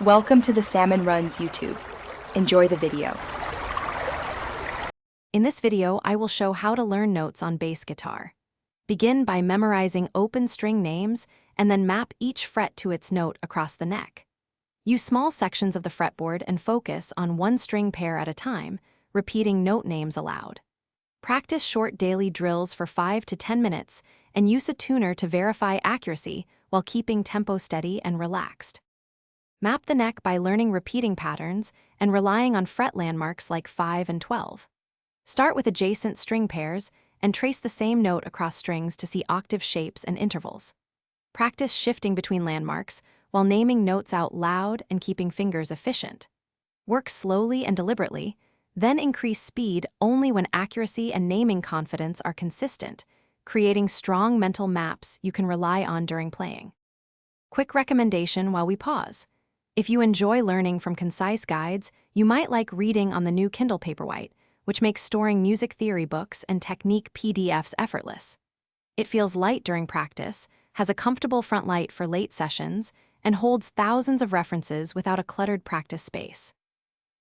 Welcome to the Salmon Runs YouTube. Enjoy the video. In this video, I will show how to learn notes on bass guitar. Begin by memorizing open string names and then map each fret to its note across the neck. Use small sections of the fretboard and focus on one string pair at a time, repeating note names aloud. Practice short daily drills for 5 to 10 minutes and use a tuner to verify accuracy while keeping tempo steady and relaxed. Map the neck by learning repeating patterns and relying on fret landmarks like 5 and 12. Start with adjacent string pairs and trace the same note across strings to see octave shapes and intervals. Practice shifting between landmarks while naming notes out loud and keeping fingers efficient. Work slowly and deliberately, then increase speed only when accuracy and naming confidence are consistent, creating strong mental maps you can rely on during playing. Quick recommendation while we pause. If you enjoy learning from concise guides, you might like reading on the new Kindle Paperwhite, which makes storing music theory books and technique PDFs effortless. It feels light during practice, has a comfortable front light for late sessions, and holds thousands of references without a cluttered practice space.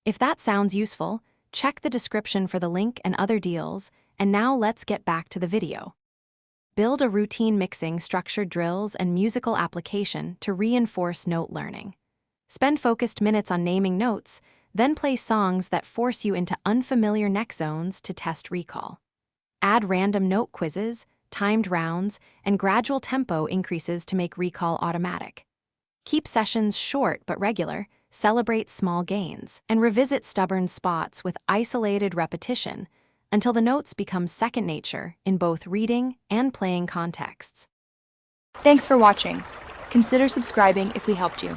If that sounds useful, check the description for the link and other deals, and now let's get back to the video. Build a routine mixing structured drills and musical application to reinforce note learning. Spend focused minutes on naming notes, then play songs that force you into unfamiliar neck zones to test recall. Add random note quizzes, timed rounds, and gradual tempo increases to make recall automatic. Keep sessions short but regular, celebrate small gains, and revisit stubborn spots with isolated repetition until the notes become second nature in both reading and playing contexts. Thanks for watching. Consider subscribing if we helped you.